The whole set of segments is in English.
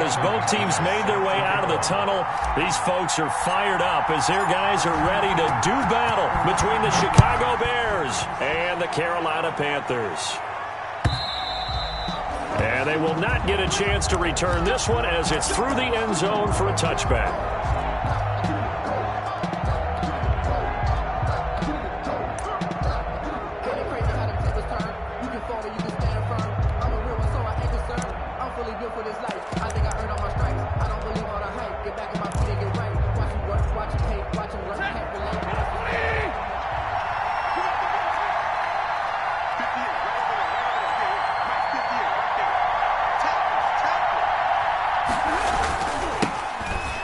as both teams made their way out of the tunnel, these folks are fired up as their guys are ready to do battle between the Chicago Bears and the Carolina Panthers. And they will not get a chance to return this one as it's through the end zone for a touchback.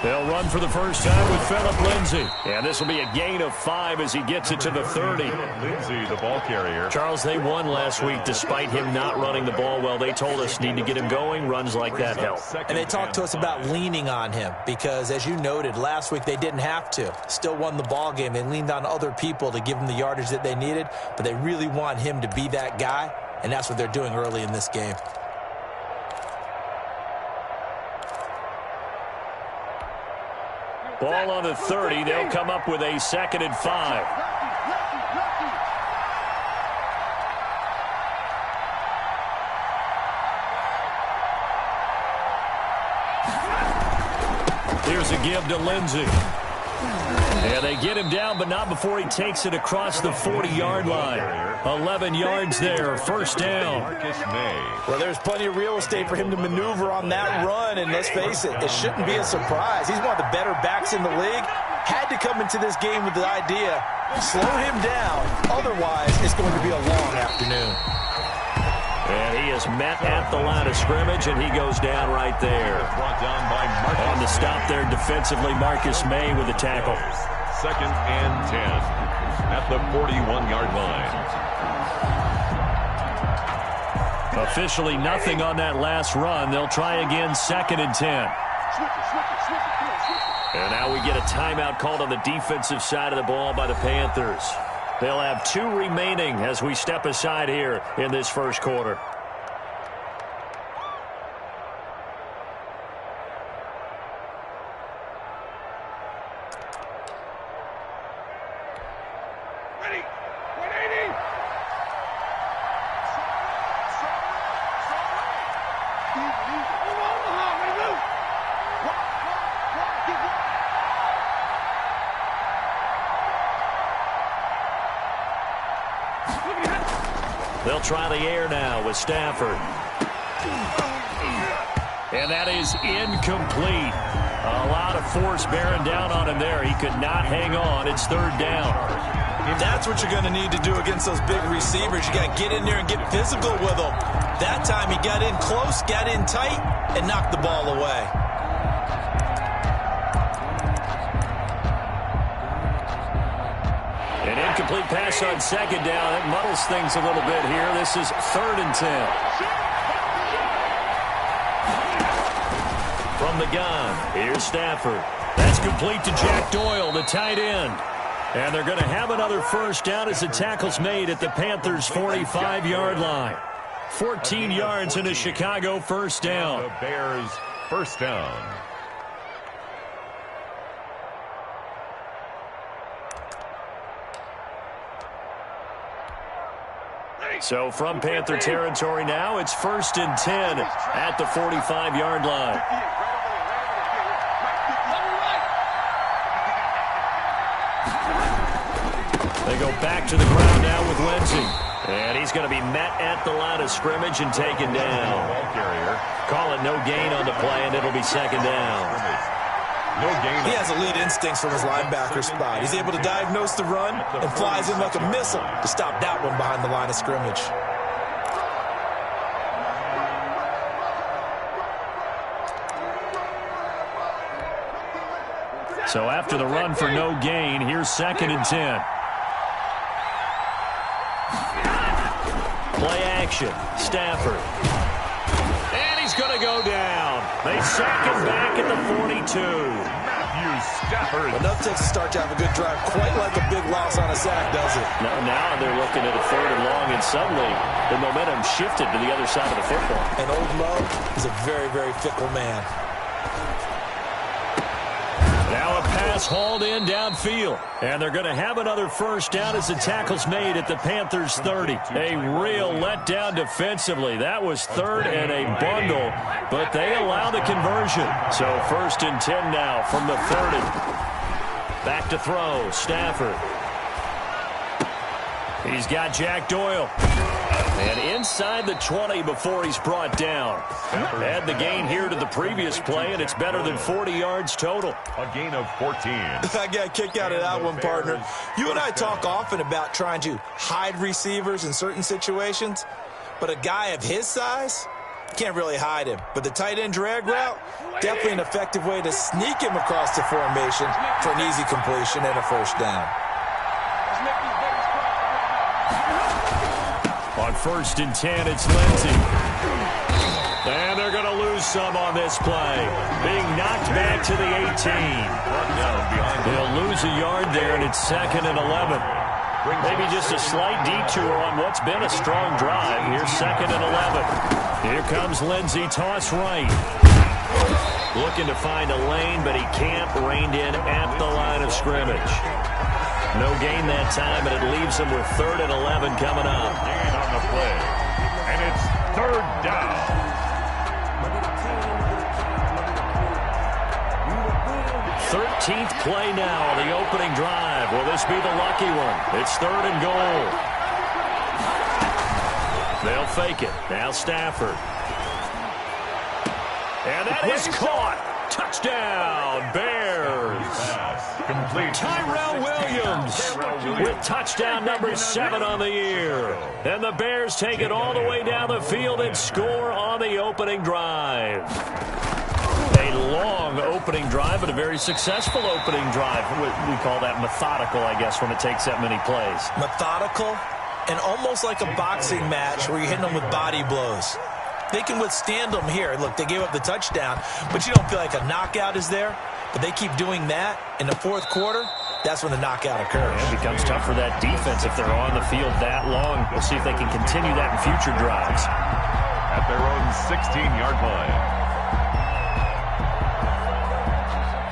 They'll run for the first time with Phillip Lindsay. And this will be a gain of 5 as he gets it to the 30. Lindsay, the ball carrier. Charles, they won last week despite him not running the ball well. They told us need to get him going. Runs like that help. And they talked to us about leaning on him because, as you noted, last week they didn't have to. Still won the ball game. They leaned on other people to give them the yardage that they needed, but they really want him to be that guy, and that's what they're doing early in this game. Ball on the 30. They'll come up with a 2nd and 5. Here's a give to Lindsay. And they get him down, but not before he takes it across the 40-yard line. 11 yards there, first down. Well, there's plenty of real estate for him to maneuver on that run, and let's face it, it shouldn't be a surprise. He's one of the better backs in the league. Had to come into this game with the idea, slow him down, otherwise it's going to be a long afternoon. And he is met at the line of scrimmage, and he goes down right there. Brought down by Marcus. On the stop there defensively, Marcus May with the tackle. 2nd and 10 at the 41-yard line. Officially nothing on that last run. They'll try again, 2nd and 10. And now we get a timeout called on the defensive side of the ball by the Panthers. They'll have 2 remaining as we step aside here in this first quarter. They'll try the air now with Stafford. And that is incomplete. A lot of force bearing down on him there. He could not hang on. It's 3rd down. That's what you're going to need to do against those big receivers. You got to get in there and get physical with them. That time he got in close, got in tight, and knocked the ball away. An incomplete pass on 2nd down. It muddles things a little bit here. This is 3rd and 10. From the gun, here's Stafford. That's complete to Jack Doyle, the tight end. And they're going to have another first down as the tackle's made at the Panthers' 45-yard line. 14 yards in a Chicago first down. The Bears first down. So from Panther territory now, it's 1st and 10 at the 45-yard line. They go back to the ground now with Lindsay. And he's going to be met at the line of scrimmage and taken down. Call it no gain on the play, and it'll be 2nd down. No gain. He has elite instincts from his linebacker spot. He's able to diagnose the run and flies in like a missile to stop that one behind the line of scrimmage. So after the run for no gain, here's 2nd and 10. Play action. Stafford. And he's going to go down. They sack him back at the 42. Stafford. Enough takes to start to have a good drive, quite like a big loss on a sack, does it? Now they're looking at a 3rd and long, and suddenly the momentum shifted to the other side of the football. And old Mo is a very, very fickle man. Now a pass hauled in downfield. And they're going to have another first down as the tackle's made at the Panthers' 30. A real letdown defensively. That was third and a bundle, but they allow the conversion. So 1st and 10 now from the 30. Back to throw, Stafford. He's got Jack Doyle. And inside the 20 before he's brought down. Add the gain here to the previous play, and it's better than 40 yards total. A gain of 14. I got a kick out of that one, partner. You and I talk often about trying to hide receivers in certain situations, but a guy of his size, can't really hide him. But the tight end drag route, definitely an effective way to sneak him across the formation for an easy completion and a first down. On 1st and 10, it's Lindsey. And they're going to lose some on this play. Being knocked back to the 18. They'll lose a yard there, and it's 2nd and 11. Maybe just a slight detour on what's been a strong drive. Here's 2nd and 11. Here comes Lindsey, toss right. Looking to find a lane, but he can't. Reined in at the line of scrimmage. No gain that time, and it leaves him with 3rd and 11 coming up. And on the play. And it's 3rd down. 13th play now, the opening drive. Will this be the lucky one? It's 3rd and goal. They'll fake it. Now Stafford. And that is caught. Touchdown, Bears. Complete. Tyrell Williams with touchdown number 7 on the year. And the Bears take it all the way down the field and score on the opening drive. A long opening drive, but a very successful opening drive. We call that methodical, I guess, when it takes that many plays. Methodical and almost like a boxing match where you're hitting them with body blows. They can withstand them here. Look, they gave up the touchdown, but you don't feel like a knockout is there. But they keep doing that in the 4th quarter. That's when the knockout occurs. It becomes tough for that defense if they're on the field that long. We'll see if they can continue that in future drives. At their own 16-yard line.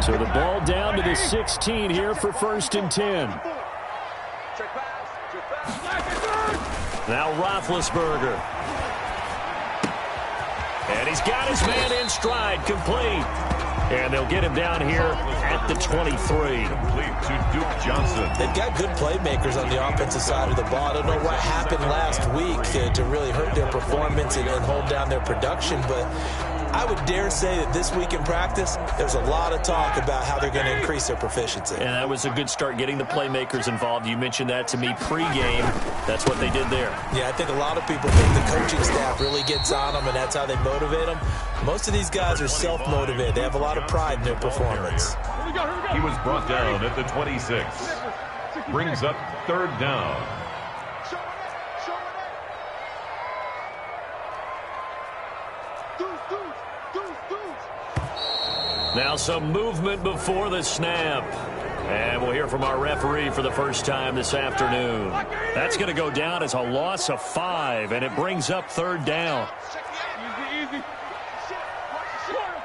So the ball down to the 16 here for 1st and 10. Now Roethlisberger. And he's got his man in stride, complete. And they'll get him down here at the 23. Complete to Duke Johnson. They've got good playmakers on the offensive side of the ball. I don't know what happened last week to really hurt their performance and hold down their production, but I would dare say that this week in practice, there's a lot of talk about how they're going to increase their proficiency. And that was a good start, getting the playmakers involved. You mentioned that to me pregame. That's what they did there. Yeah, I think a lot of people think the coaching staff really gets on them, and that's how they motivate them. Most of these guys are self-motivated. They have a lot of pride in their performance. He was brought down at the 26. Brings up 3rd down. Now some movement before the snap. And we'll hear from our referee for the first time this afternoon. That's going to go down as a loss of 5, and it brings up 3rd down. Easy.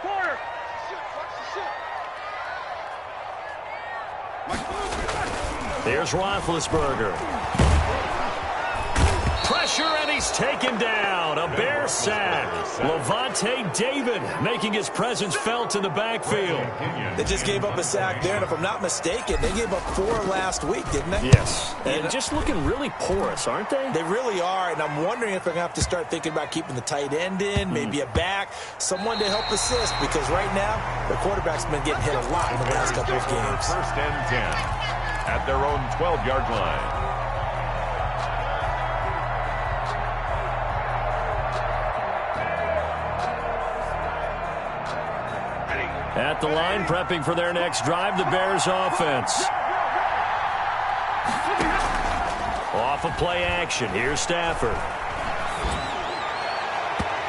Corner. Here's Roethlisberger. Pressure, and he's taken down. A Bear sack. Levante David making his presence felt in the backfield. They just gave up a sack there, and if I'm not mistaken, they gave up 4 last week, didn't they? Yes. And just looking really porous, aren't they? They really are, and I'm wondering if they're going to have to start thinking about keeping the tight end in, maybe a back, someone to help assist, because right now, the quarterback's been getting hit a lot in the last couple of games. 1st and 10 at their own 12-yard line. At the line, prepping for their next drive, the Bears offense. Off of play action, here's Stafford.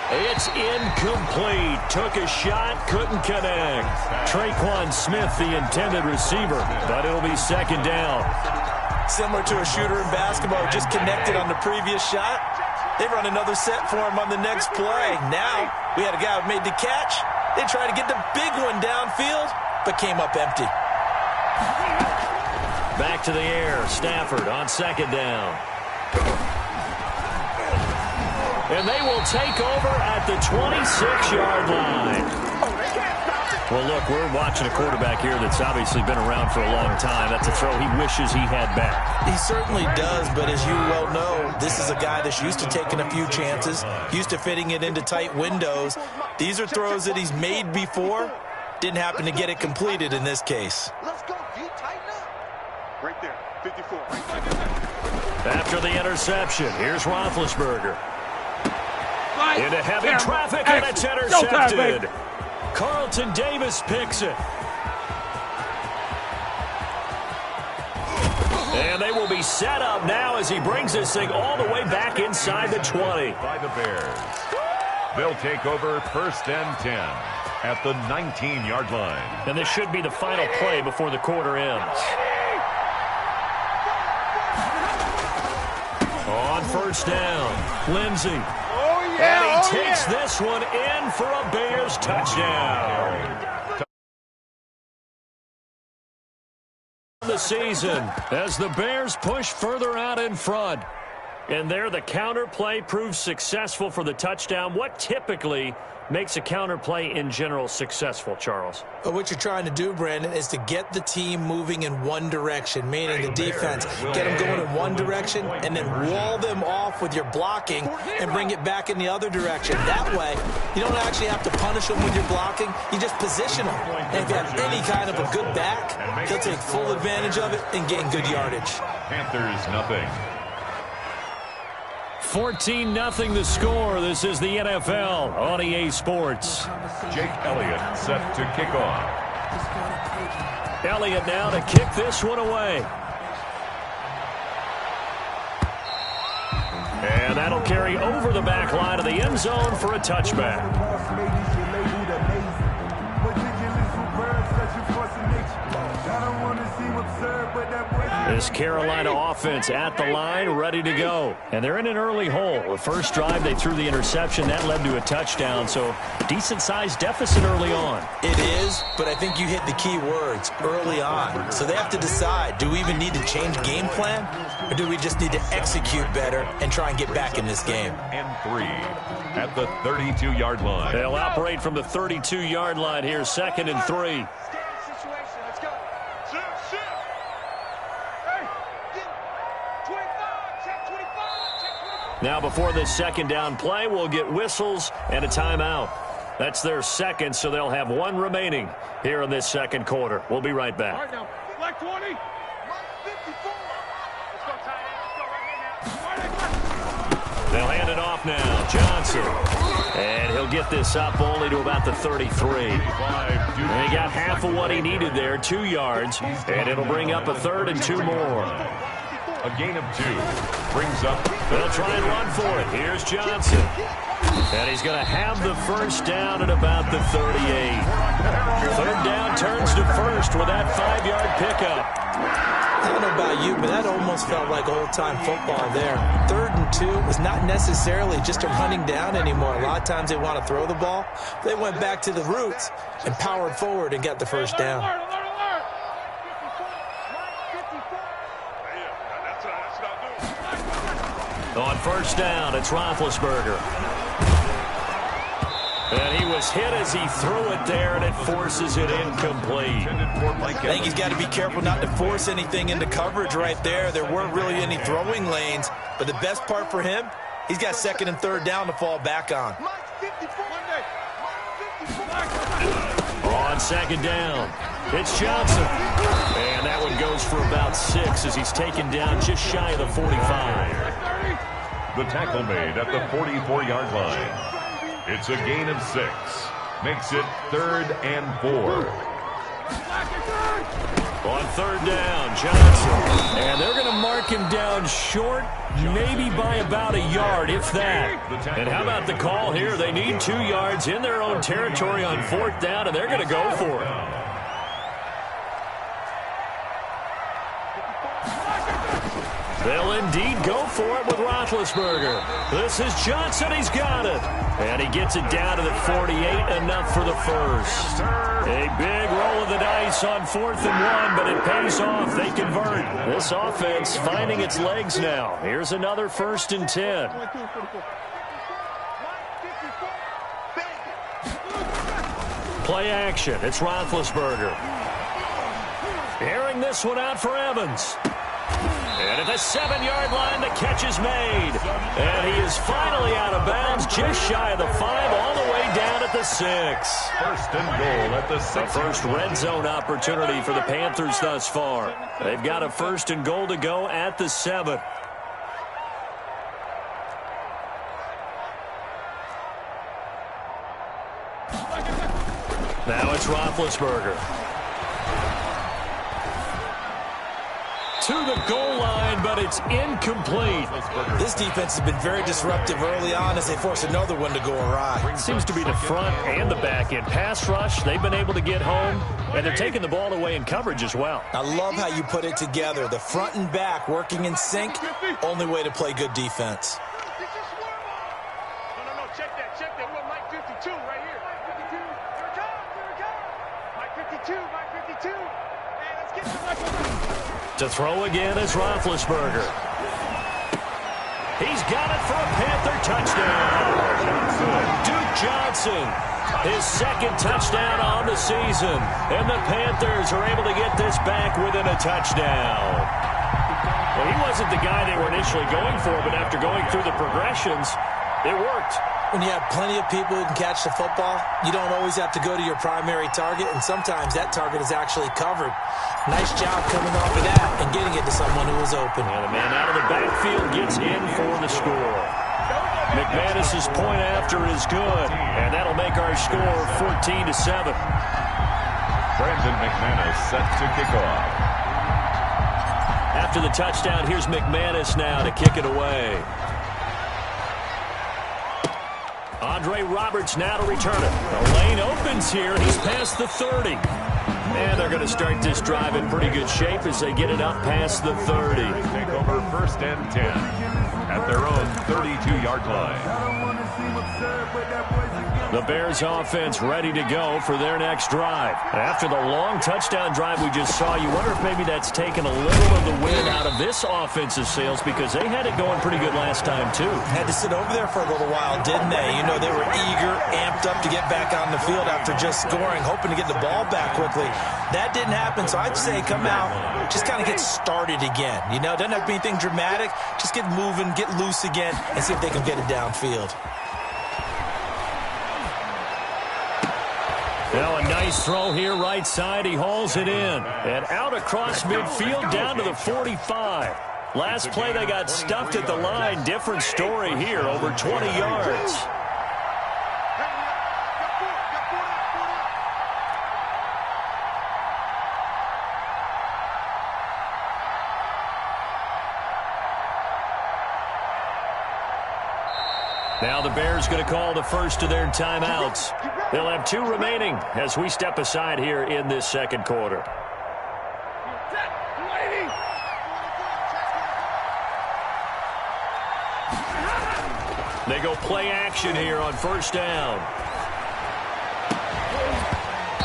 It's incomplete. Took a shot, couldn't connect. Traquan Smith, the intended receiver, but it'll be 2nd down. Similar to a shooter in basketball who just connected on the previous shot. They run another set for him on the next play. Now, we had a guy who made the catch. They tried to get the big one downfield, but came up empty. Back to the air. Stafford on second down. And they will take over at the 26-yard line. Well, look, we're watching a quarterback here that's obviously been around for a long time. That's a throw he wishes he had back. He certainly does, but as you well know, this is a guy that's used to taking a few chances, used to fitting it into tight windows. These are throws that he's made before. Didn't happen to get it completed in this case. Let's go, G. Tighten up. Right there, 54. After the interception, here's Roethlisberger. Into heavy traffic, and it's intercepted. Carlton Davis picks it. And they will be set up now as he brings this thing all the way back inside the 20. By the Bears. They'll take over 1st and 10 at the 19-yard line. And this should be the final play before the quarter ends. On 1st down, Lindsey. And he takes this one in for a Bears touchdown. The season as the Bears push further out in front. And there the counter play proves successful for the touchdown. What typically makes a counter play in general successful, Charles? But what you're trying to do, Brandon, is to get the team moving in one direction, meaning the defense. Get them going in one direction and then wall them off with your blocking and bring it back in the other direction. That way, you don't actually have to punish them with your blocking. You just position them. And if you have any kind of a good back, he'll take full advantage of it and gain good yardage. Panthers, nothing. 14-0 the score. This is the NFL on EA Sports. Jake Elliott set to kick off. Elliott now to kick this one away. And that'll carry over the back line of the end zone for a touchback. This Carolina offense at the line, ready to go. And they're in an early hole. The first drive, they threw the interception. That led to a touchdown, so decent-sized deficit early on. It is, but I think you hit the key words, early on. So they have to decide, do we even need to change game plan, or do we just need to execute better and try and get back in this game? And 3 at the 32-yard line. They'll operate from the 32-yard line here, 2nd and 3. Now before this second down play, we'll get whistles and a timeout. That's their second, so they'll have one remaining here in this second quarter. We'll be right back. All right now, black 20. They'll hand it off now. Johnson. And he'll get this up only to about the 33. And he got half of what he needed there, 2 yards. And it'll bring up a 3rd and 2 more. A gain of 2 brings up. They'll try and run for it. Here's Johnson. And he's going to have the first down at about the 38. 3rd down turns to 1st with that 5-yard pickup. I don't know about you, but that almost felt like old-time football there. 3rd and 2 is not necessarily just a running down anymore. A lot of times they want to throw the ball. They went back to the roots and powered forward and got the first down. On 1st down, it's Roethlisberger. And he was hit as he threw it there, and it forces it incomplete. I think he's got to be careful not to force anything into coverage right there. There weren't really any throwing lanes, but the best part for him, he's got 2nd and 3rd down to fall back on. On 2nd down, it's Johnson. And that one goes for about 6 as he's taken down just shy of the 45. The tackle made at the 44-yard line. It's a gain of 6. Makes it 3rd and 4. On 3rd down, Johnson. And they're going to mark him down short, maybe by about a yard, if that. And how about the call here? They need 2 yards in their own territory on 4th down, and they're going to go for it. They'll indeed go for it with Roethlisberger. This is Johnson. He's got it. And he gets it down to the 48, enough for the first. A big roll of the dice on 4th and 1, but it pays off. They convert. This offense finding its legs now. Here's another 1st and 10. Play action. It's Roethlisberger. Airing this one out for Evans. And at the 7-yard line, the catch is made. And he is finally out of bounds, just shy of the 5, all the way down at the 6. 1st and goal at the 6. The first red zone opportunity for the Panthers thus far. They've got a 1st and goal to go at the 7. Now it's Roethlisberger. To the goal line, but it's incomplete. This defense has been very disruptive early on as they force another one to go awry. It seems to be the front and the back end. Pass rush, they've been able to get home, and they're taking the ball away in coverage as well. I love how you put it together. The front and back working in sync, only way to play good defense. No, check that. What, Mike 52 right here. Mike 52. Here it comes. Mike 52. Hey, let's get to Mike 52. To throw again is Roethlisberger. He's got it for a Panther touchdown. Duke Johnson, his 2nd touchdown on the season. And the Panthers are able to get this back within a touchdown. Well, he wasn't the guy they were initially going for, but after going through the progressions, it worked. When you have plenty of people who can catch the football, you don't always have to go to your primary target, and sometimes that target is actually covered. Nice job coming off of that and getting it to someone who was open. And the man out of the backfield gets in for the score. McManus's point after is good, and that'll make our score 14-7. Brandon McManus set to kick off. After the touchdown, here's McManus now to kick it away. Andre Roberts now to return it. The lane opens here. He's past the 30. And they're going to start this drive in pretty good shape as they get it up past the 30. Take over 1st and 10 at their own 32-yard line. The Bears offense ready to go for their next drive. After the long touchdown drive we just saw, you wonder if maybe that's taken a little of the wind out of this offensive sails because they had it going pretty good last time too. Had to sit over there for a little while, didn't they? You know, they were eager, amped up to get back on the field after just scoring, hoping to get the ball back quickly. That didn't happen, so I'd say come out, just kind of get started again. You know, it doesn't have to be anything dramatic. Just get moving, get loose again, and see if they can get it downfield. Now a nice throw here, right side. He hauls it in. And out across midfield down to the 45. Last play they got stuffed at the line. Different story here, over 20 yards. Now the Bears going to call the first of their timeouts. They'll have 2 remaining as we step aside here in this 2nd quarter. They go play action here on 1st down.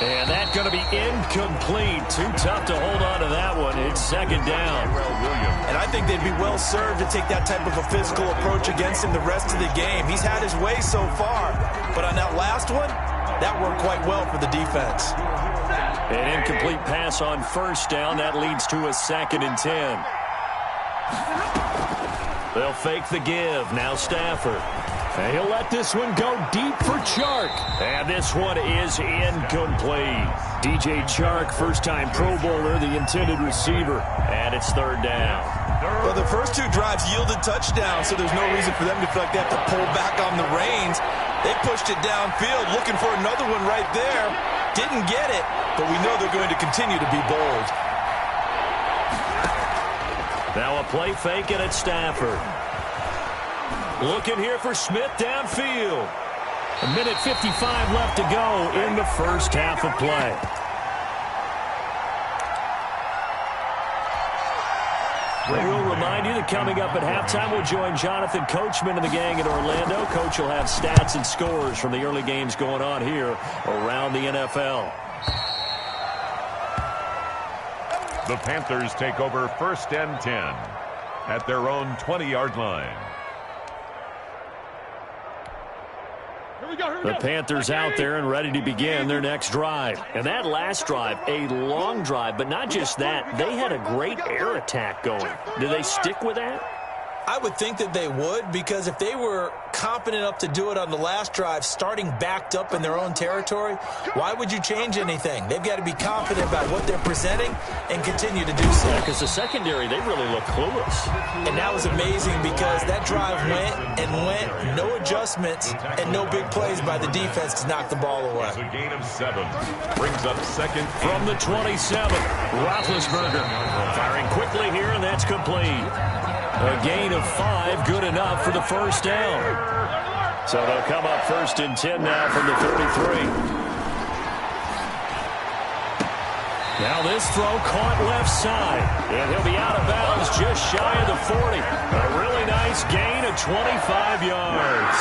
And that's going to be incomplete. Too tough to hold on to that one. It's 2nd down. And I think they'd be well served to take that type of a physical approach against him the rest of the game. He's had his way so far. But on that last one, that worked quite well for the defense. An incomplete pass on 1st down. That leads to a 2nd and 10. They'll fake the give. Now Stafford. And he'll let this one go deep for Chark. And this one is incomplete. DJ Chark, first-time Pro Bowler, the intended receiver. And it's 3rd down. Well, the first 2 drives yielded touchdowns, so there's no reason for them to feel like they have to pull back on the reins. They pushed it downfield, looking for another one right there. Didn't get it, but we know they're going to continue to be bold. Now a play fake, and it's Stafford. Looking here for Smith downfield. 1:55 left to go in the first half of play. We'll remind you that coming up at halftime, we'll join Jonathan Coachman and the gang in Orlando. Coach will have stats and scores from the early games going on here around the NFL. The Panthers take over 1st and 10 at their own 20-yard line. The Panthers out there and ready to begin their next drive. And that last drive, a long drive, but not just that. They had a great air attack going. Do they stick with that? I would think that they would, because if they were confident enough to do it on the last drive, starting backed up in their own territory, why would you change anything? They've got to be confident about what they're presenting and continue to do so. Yeah, because the secondary, they really look clueless. And that was amazing because that drive went, no adjustments, and no big plays by the defense to knock the ball away. It's a gain of 7. Brings up 2nd. From the 27, Roethlisberger firing quickly here, and that's complete. A gain of 5, good enough for the first down. So they'll come up 1st and 10 now from the 33. Now this throw caught left side, and he'll be out of bounds just shy of the 40. A really nice gain of 25 yards.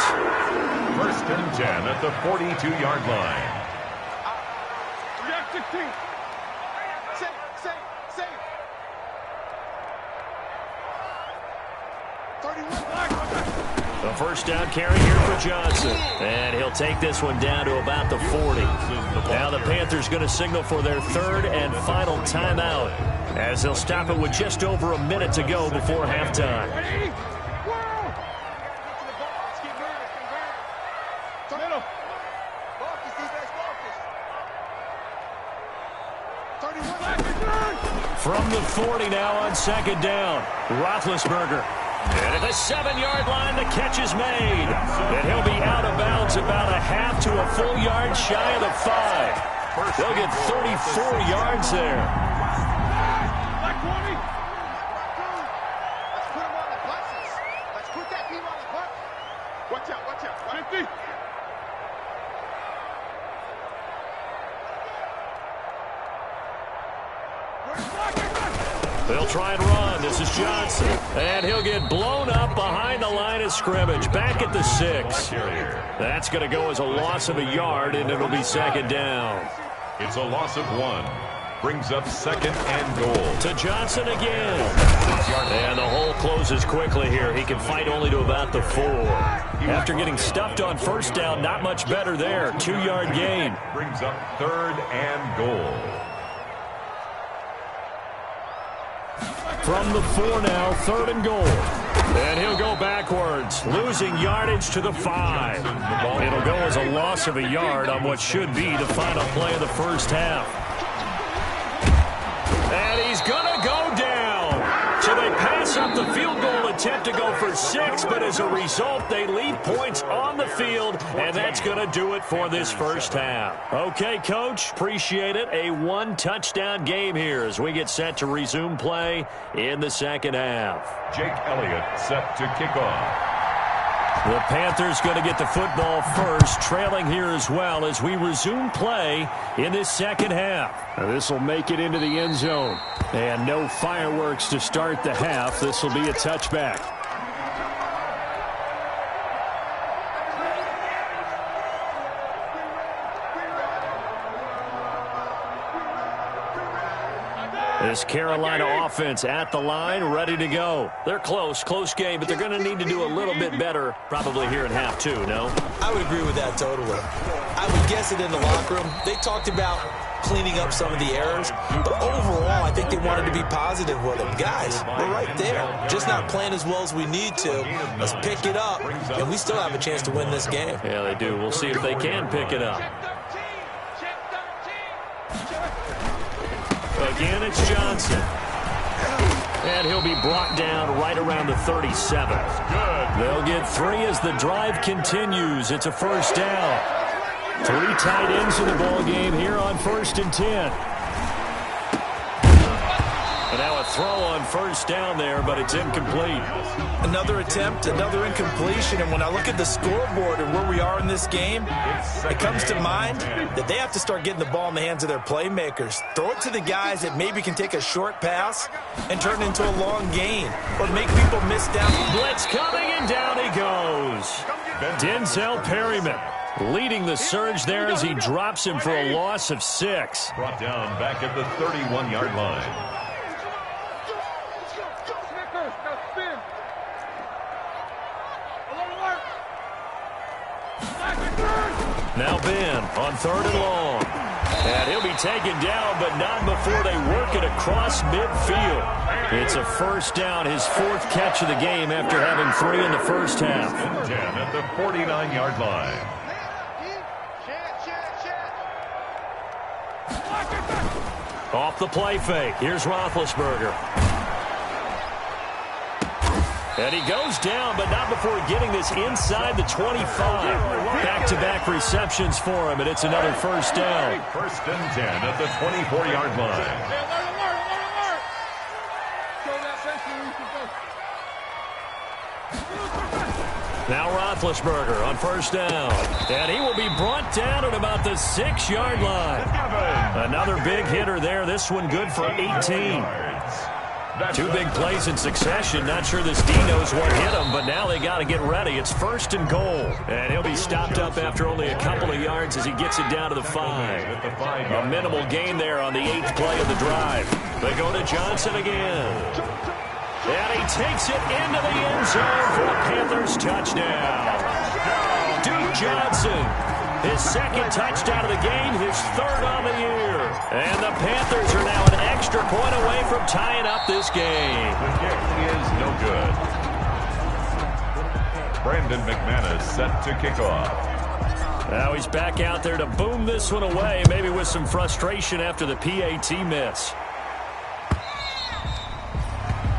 1st and 10 at the 42-yard line. React 16. Save. 31. A first down carry here for Johnson. And he'll take this one down to about the 40. Now the Panthers going to signal for their 3rd and final timeout, as they'll stop it with just over a minute to go before halftime. From the 40 now on 2nd down, Roethlisberger. And at the 7-yard line, the catch is made. And he'll be out of bounds about a half to a full yard shy of the 5. They'll get 34 yards there. Let's put that team on the clock. Watch out. 50. They'll try and run. This is Johnson. And he'll get blown up behind the line of scrimmage. Back at the 6. That's going to go as a loss of a yard, and it'll be 2nd down. It's a loss of 1. Brings up 2nd and goal. To Johnson again. And the hole closes quickly here. He can fight only to about the 4. After getting stuffed on 1st down, not much better there. 2-yard gain. Brings up 3rd and goal. From the 4 now, 3rd and goal. And he'll go backwards, losing yardage to the 5. It'll go as a loss of a yard on what should be the final play of the first half. And he's going to go down. So they pass up the field goal attempt to go for 6, but as a result, they leave points on the field, and that's going to do it for this first half. Okay, Coach, appreciate it. A 1-touchdown game here as we get set to resume play in the second half. Jake Elliott set to kick off. The Panthers going to get the football first, trailing here as well as we resume play in this second half. This will make it into the end zone. And no fireworks to start the half. This will be a touchback. This Carolina offense at the line, ready to go. They're close game, but they're going to need to do a little bit better probably here in half 2, no? I would agree with that totally. I would guess it in the locker room. They talked about cleaning up some of the errors, but overall, I think they wanted to be positive with them. Guys, we're right there. Just not playing as well as we need to. Let's pick it up, and we still have a chance to win this game. Yeah, they do. We'll see if they can pick it up. Again, it's Johnson. And he'll be brought down right around the 37. They'll get 3 as the drive continues. It's a first down. 3 tight ends in the ball game here on 1st and 10. And now a throw on first down there, but it's incomplete. Another attempt, another incompletion, and when I look at the scoreboard and where we are in this game, it comes to mind that they have to start getting the ball in the hands of their playmakers. Throw it to the guys that maybe can take a short pass and turn it into a long gain or make people miss down. Blitz coming, and down he goes. Denzel Perryman leading the surge there as he drops him for a loss of 6. Brought down back at the 31-yard line. Now Ben on 3rd and long. And he'll be taken down, but not before they work it across midfield. It's a first down, his 4th catch of the game after having 3 in the first half. 10 at the 49-yard line. Off the play fake. Here's Roethlisberger. And he goes down, but not before getting this inside the 25. Back-to-back receptions for him, and it's another first down. 1st and 10 at the 24-yard line. Now Roethlisberger on first down. And he will be brought down at about the 6-yard line. Another big hitter there. This one good for 18. 2 big plays in succession. Not sure this D knows what hit him, but now they got to get ready. It's 1st and goal. And he'll be stopped up after only a couple of yards as he gets it down to the 5. A minimal gain there on the 8th play of the drive. They go to Johnson again. And he takes it into the end zone for a Panthers touchdown. Duke Johnson, his 2nd touchdown of the game, his 3rd on the year. And the Panthers are now an extra point away from tying up this game. The kick is no good. Brandon McManus set to kick off. Now he's back out there to boom this one away, maybe with some frustration after the PAT miss.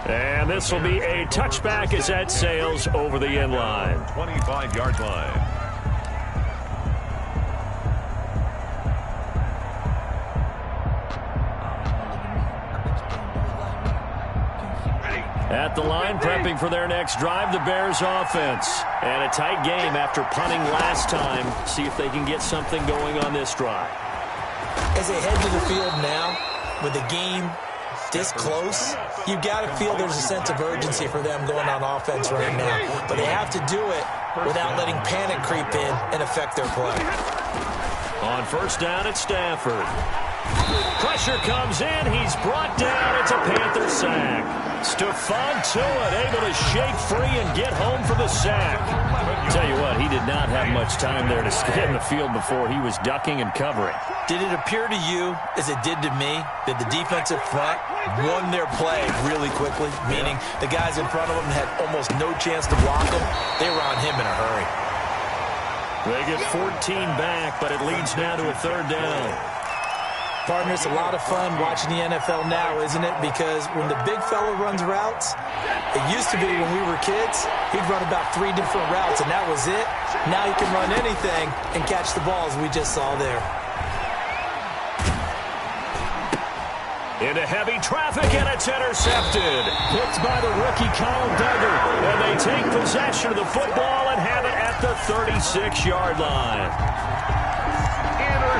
And this will be a touchback as that sails over the end line. 25-yard line. At the line, prepping for their next drive, the Bears offense. And a tight game after punting last time. See if they can get something going on this drive. As they head to the field now, with the game this close, you've got to feel there's a sense of urgency for them going on offense right now. But they have to do it without letting panic creep in and affect their play. On first down, it's Stafford. Pressure comes in. He's brought down. It's a Panther sack. Stephon Tuitt able to shake free and get home for the sack. Tell you what, he did not have much time there to stay in the field before he was ducking and covering. Did it appear to you, as it did to me, that the defensive front won their play really quickly? Meaning the guys in front of them had almost no chance to block him. They were on him in a hurry. They get 14 back, but it leads now to a 3rd down. Partner, it's a lot of fun watching the NFL now, isn't it? Because when the big fella runs routes, it used to be when we were kids, he'd run about 3 different routes, and that was it. Now he can run anything and catch the balls we just saw there. Into heavy traffic, and it's intercepted. Picked by the rookie Kyle Duggar. And they take possession of the football and have it at the 36-yard line.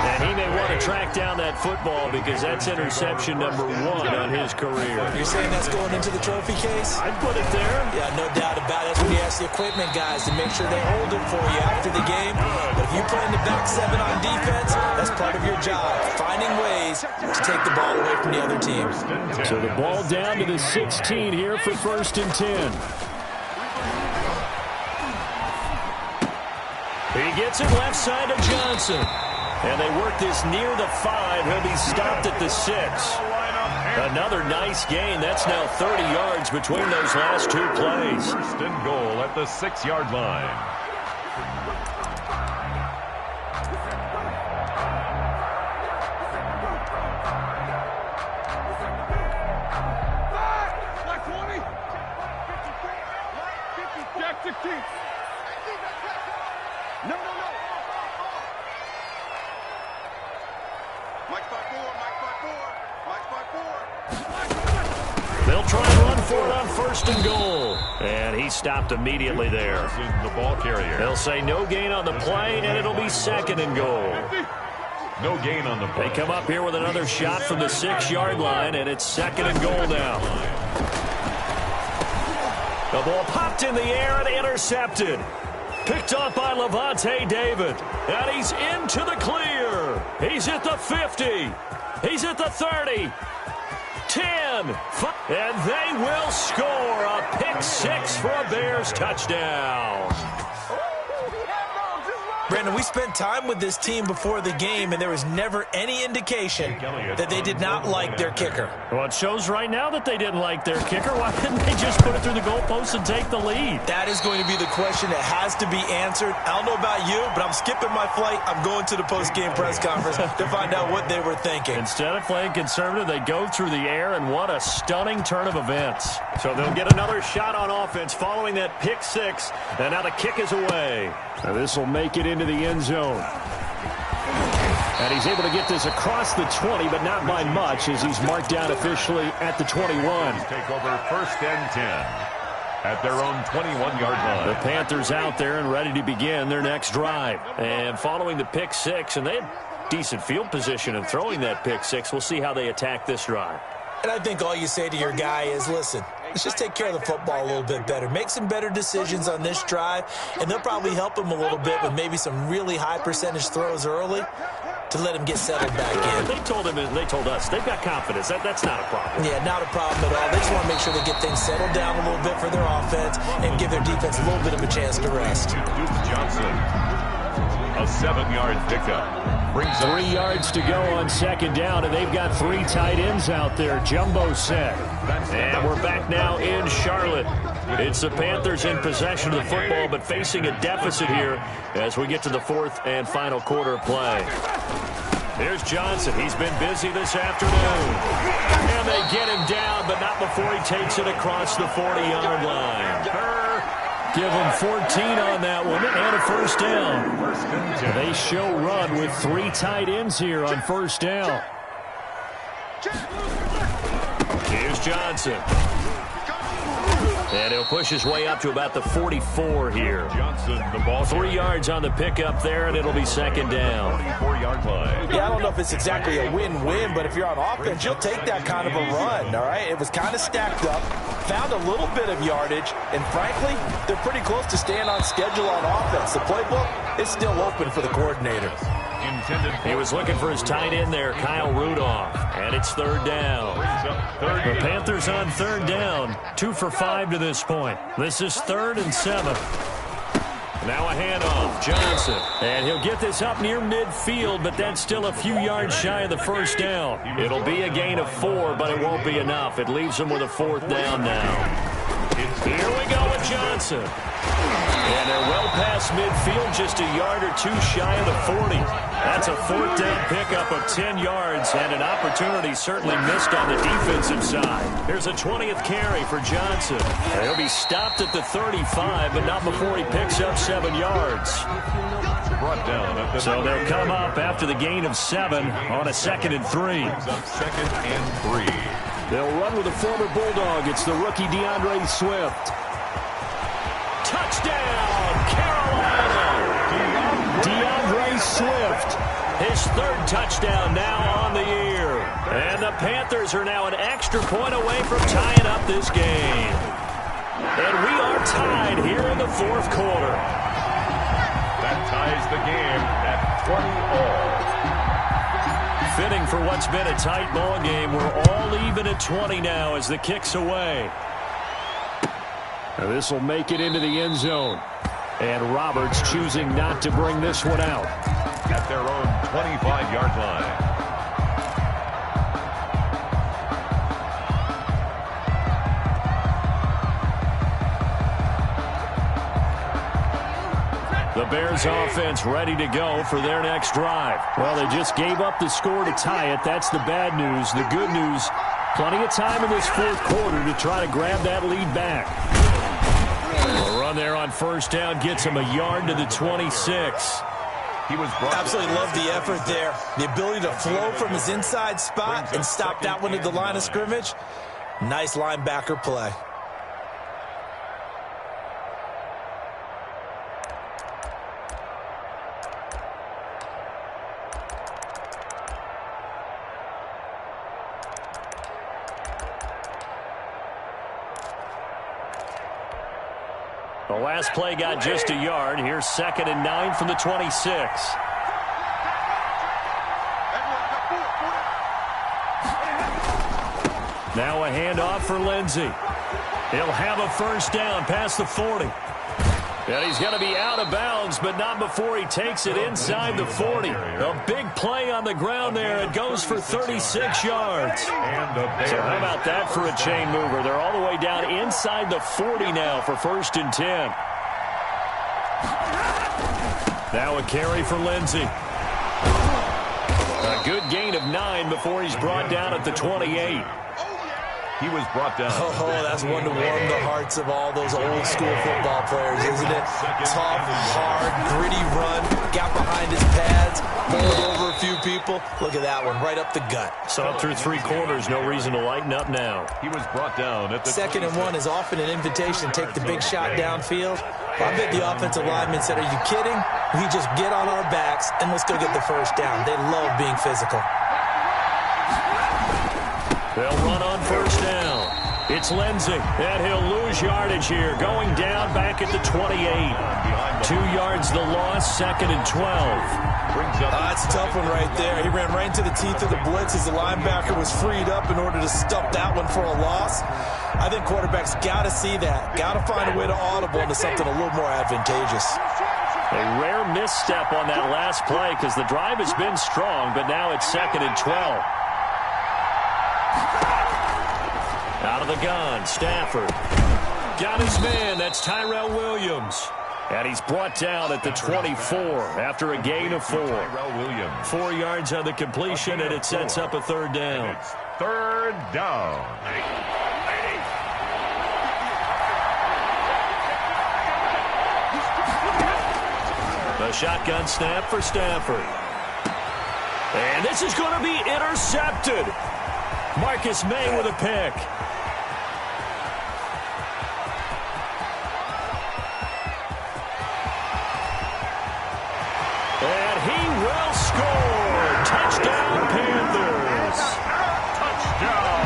And he may want to track down that football because that's interception number 1 on his career. You're saying that's going into the trophy case? I'd put it there. Yeah, no doubt about it. That's when you ask the equipment guys to make sure they hold it for you after the game. But if you play in the back 7 on defense, that's part of your job, finding ways to take the ball away from the other team. So the ball down to the 16 here for 1st and 10. He gets it left side to Johnson. And they work this near the 5. He'll be stopped at the 6. Another nice gain. That's now 30 yards between those last 2 plays. 1st and goal at the 6-yard line. Like 20. Jack 16. No. Mike 5-4. They'll try and run for it on 1st and goal. And he stopped immediately there. The ball carrier. They'll say no gain on the play, and it'll be 2nd and goal. No gain on the play. They come up here with another shot from the 6-yard line, and it's 2nd and goal now. The ball popped in the air and intercepted. Picked off by Levante David. And he's into the clear. He's at the 50. He's at the 30. 10. And they will score a pick 6 for a Bears touchdown. Brandon, we spent time with this team before the game, and there was never any indication that they did not like their kicker. Well, it shows right now that they didn't like their kicker. Why didn't they just put it through the goalpost and take the lead? That is going to be the question that has to be answered. I don't know about you, but I'm skipping my flight. I'm going to the post-game press conference to find out what they were thinking. Instead of playing conservative, they go through the air, and what a stunning turn of events. So they'll get another shot on offense following that pick 6, and now the kick is away. Now this will make it into the end zone. And he's able to get this across the 20, but not by much, as he's marked down officially at the 21. Take over 1st and 10 at their own 21-yard line. The Panthers out there and ready to begin their next drive. And following the pick 6, and they had decent field position in throwing that pick 6. We'll see how they attack this drive. And I think all you say to your guy is, listen, let's just take care of the football a little bit better. Make some better decisions on this drive, and they'll probably help him a little bit with maybe some really high percentage throws early to let him get settled back in. They told him, and they told us, they've got confidence. That's not a problem. Yeah, not a problem at all. They just want to make sure they get things settled down a little bit for their offense and give their defense a little bit of a chance to rest. Duke Johnson, a 7-yard pickup. Brings 3 yards to go on 2nd down, and they've got 3 tight ends out there. Jumbo set. And we're back now in Charlotte. It's the Panthers in possession of the football, but facing a deficit here as we get to the 4th and final quarter play. Here's Johnson. He's been busy this afternoon. And they get him down, but not before he takes it across the 40-yard line. Give him 14 on that one and a 1st down. They show run with 3 tight ends here on 1st down. Here's Johnson. And he'll push his way up to about the 44 here. Johnson, the ball 3 yards on the pickup there, and it'll be 2nd down. 44-yard line. Yeah, I don't know if it's exactly a win-win, but if you're on offense, you'll take that kind of a run, all right? It was kind of stacked up, found a little bit of yardage, and frankly, they're pretty close to staying on schedule on offense. The playbook is still open for the coordinator. He was looking for his tight end there, Kyle Rudolph, and it's 3rd down. The Panthers on 3rd down, 2 for 5 to this point. This is 3rd and 7. Now a handoff, Johnson, and he'll get this up near midfield, but that's still a few yards shy of the 1st down. It'll be a gain of 4, but it won't be enough. It leaves him with a 4th down now. Here we go with Johnson. And they're well past midfield, just a yard or 2 shy of the 40. That's a 4th down pickup of 10 yards, and an opportunity certainly missed on the defensive side. Here's a 20th carry for Johnson. He'll be stopped at the 35, but not before he picks up 7 yards. Brought down at the So they'll come up after the gain of 7 on a 2nd and 3. 2nd and 3. They'll run with a former Bulldog. It's the rookie DeAndre Swift. Touchdown, Carolina! DeAndre Swift, his 3rd touchdown now on the year. And the Panthers are now an extra point away from tying up this game. And we are tied here in the 4th quarter. That ties the game at 20 all. Fitting for what's been a tight ball game. We're all even at 20 now as the kick's away. Now this will make it into the end zone. And Roberts choosing not to bring this one out. At their own 25-yard line. The Bears offense ready to go for their next drive. Well, they just gave up the score to tie it. That's the bad news. The good news, plenty of time in this 4th quarter to try to grab that lead back. A run there on 1st down gets him a yard to the 26. He was brought Absolutely love the effort there. The ability to flow from his inside spot and stop that one at the line of scrimmage. Nice linebacker play. The last play got just a yard. Here's 2nd and 9 from the 26. Now a handoff for Lindsey. He'll have a first down past the 40. And he's going to be out of bounds, but not before he takes it inside the 40. A big play on the ground there. It goes for 36 yards. So how about that for a chain mover? They're all the way down inside the 40 now for 1st and 10. Now a carry for Lindsey. A good gain of 9 before he's brought down at the 28. He was brought down. Oh, that's one to warm the hearts of all those old school football players, isn't it? Tough, hard, gritty run. Got behind his pads, bowled over a few people. Look at that one, right up the gut. So up through 3 quarters, no reason to lighten up now. He was brought down at the 2nd and 1 is often an invitation to take the big shot downfield. I bet the offensive lineman said, are you kidding? We just get on our backs and let's go get the first down. They love being physical. They'll run on first down. It's Lindsey, and he'll lose yardage here, going down back at the 28. 2 yards the loss, 2nd and 12. That's a tough one right there. He ran right into the teeth of the blitz as the linebacker was freed up in order to stop that one for a loss. I think quarterbacks got to see that. Got to find a way to audible into something a little more advantageous. A rare misstep on that last play because the drive has been strong, but now it's 2nd and 12. Out of the gun, Stafford. Got his man, that's Tyrell Williams. And he's brought down at the 24 after a gain of 4. Tyrell Williams. 4 yards on the completion, and it sets up a 3rd down. It's 3rd down. The shotgun snap for Stafford. And this is going to be intercepted. Marcus May with a pick. And he will score. Touchdown, Panthers. Touchdown.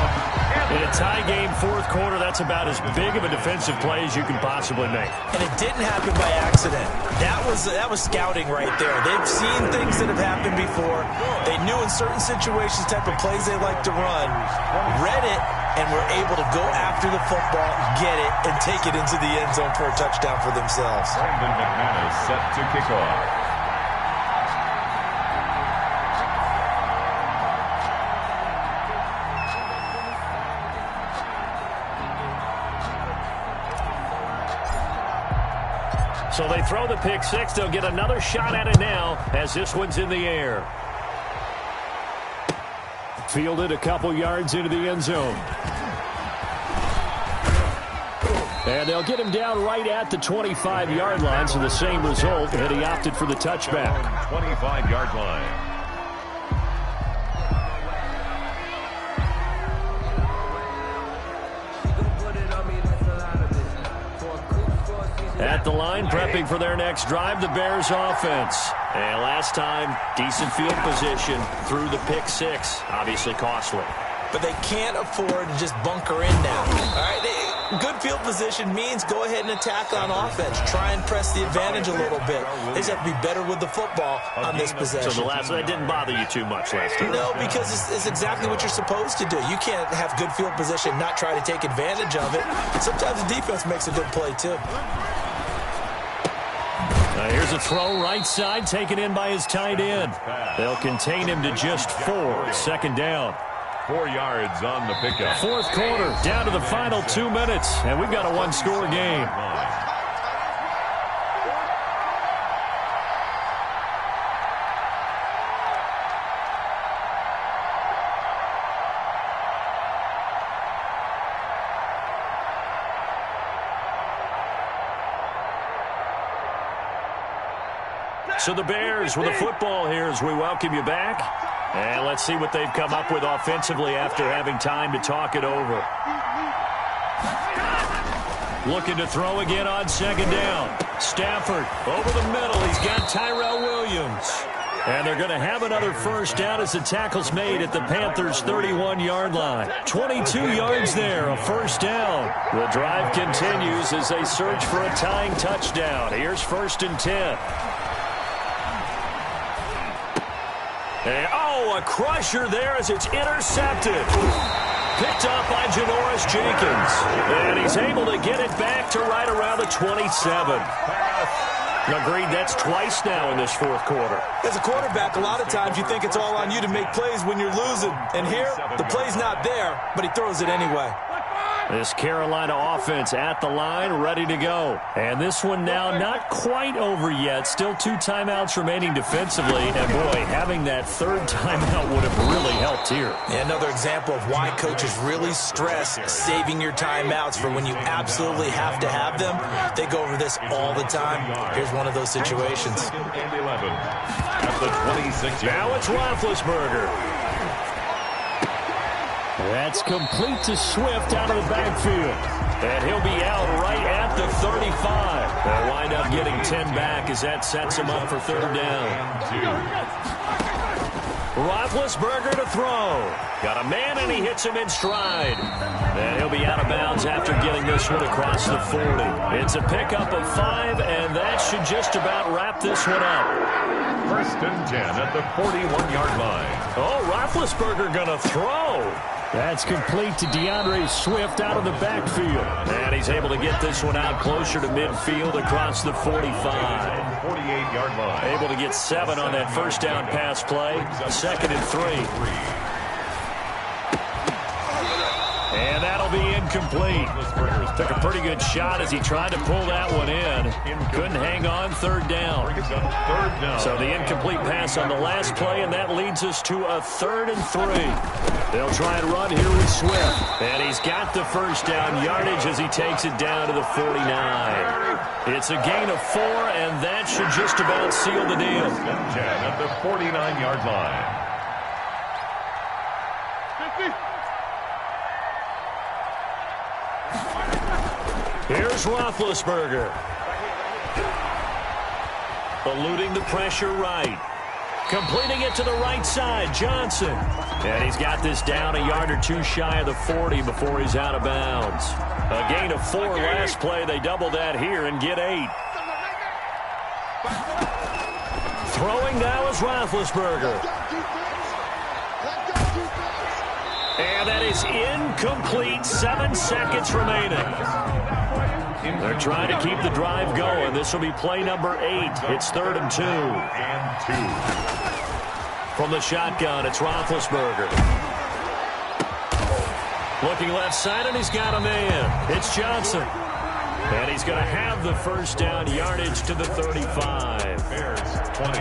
In a tie game, 4th quarter, that's about as big of a defensive play as you can possibly make. And it didn't happen by accident. That was scouting right there. They've seen things that have happened before. They knew in certain situations the type of plays they like to run, read it, and were able to go after the football, get it, and take it into the end zone for a touchdown for themselves. Brandon McManus set to kick off. So they throw the pick 6. They'll get another shot at it now as this one's in the air. Fielded a couple yards into the end zone. And they'll get him down right at the 25-yard line, so the same result, and he opted for the touchback. 25-yard line. At the line, prepping for their next drive, the Bears offense. And last time, decent field position through the pick 6. Obviously costly. But they can't afford to just bunker in now. All right, good field position means go ahead and attack on offense. Try and press the advantage a little bit. They just have to be better with the football on this possession. So that didn't bother you too much last time? No, because it's exactly what you're supposed to do. You can't have good field position, not try to take advantage of it. Sometimes the defense makes a good play, too. Here's a throw right side, taken in by his tight end. They'll contain him to just 4. 2nd down. 4 yards on the pickup. 4th quarter, down to the final 2 minutes, and we've got a 1-score game. So the Bears with the football here as we welcome you back. And let's see what they've come up with offensively after having time to talk it over. Looking to throw again on second down. Stafford over the middle. He's got Tyrell Williams. And they're going to have another first down as the tackle's made at the Panthers' 31-yard line. 22 yards there, a first down. The drive continues as they search for a tying touchdown. Here's 1st and 10. And, a crusher there as it's intercepted. Picked off by Janoris Jenkins. And he's able to get it back to right around the 27. Agreed, that's twice now in this fourth quarter. As a quarterback, a lot of times you think it's all on you to make plays when you're losing. And here, the play's not there, but he throws it anyway. This Carolina offense at the line, ready to go. And this one now not quite over yet. Still 2 timeouts remaining defensively. And, boy, having that third timeout would have really helped here. Yeah, another example of why coaches really stress saving your timeouts for when you absolutely have to have them. They go over this all the time. Here's one of those situations. Now it's Roethlisberger. That's complete to Swift out of the backfield. And he'll be out right at the 35. They'll wind up getting 10 back as that sets him up for third down. Roethlisberger to throw. Got a man and he hits him in stride. And he'll be out of bounds after getting this one across the 40. It's a pickup of 5, and that should just about wrap this one up. 1st and 10 at the 41-yard line. Roethlisberger gonna throw. That's complete to DeAndre Swift out of the backfield. And he's able to get this one out closer to midfield across the 45. 48-yard line. Able to get 7 on that first down pass play. 2nd and 3. And that'll be incomplete. Took a pretty good shot as he tried to pull that one in. Couldn't hang on, third down. So the incomplete pass on the last play, and that leads us to a 3rd and 3. They'll try and run here with Swift. And he's got the first down yardage as he takes it down to the 49. It's a gain of 4, and that should just about seal the deal. 10 at the 49-yard line. Here's Roethlisberger. Eluding the pressure right. Completing it to the right side, Johnson. And he's got this down a yard or 2 shy of the 40 before he's out of bounds. A gain of 4 last play. They double that here and get 8. Throwing now is Roethlisberger. And that is incomplete. 7 seconds remaining. They're trying to keep the drive going. This will be play number 8. It's 3rd and 2. From the shotgun, it's Roethlisberger. Looking left side, and he's got a man. It's Johnson. And he's going to have the first down yardage to the 35. Bears 20.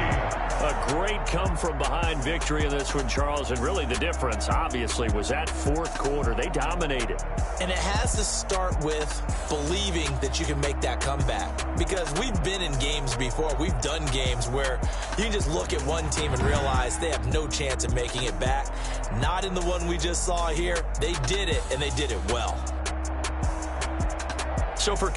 A great come-from-behind victory in this one, Charles. And really the difference, obviously, was that fourth quarter. They dominated. And it has to start with believing that you can make that comeback. Because we've been in games before. We've done games where you can just look at one team and realize they have no chance of making it back. Not in the one we just saw here. They did it, and they did it well. So for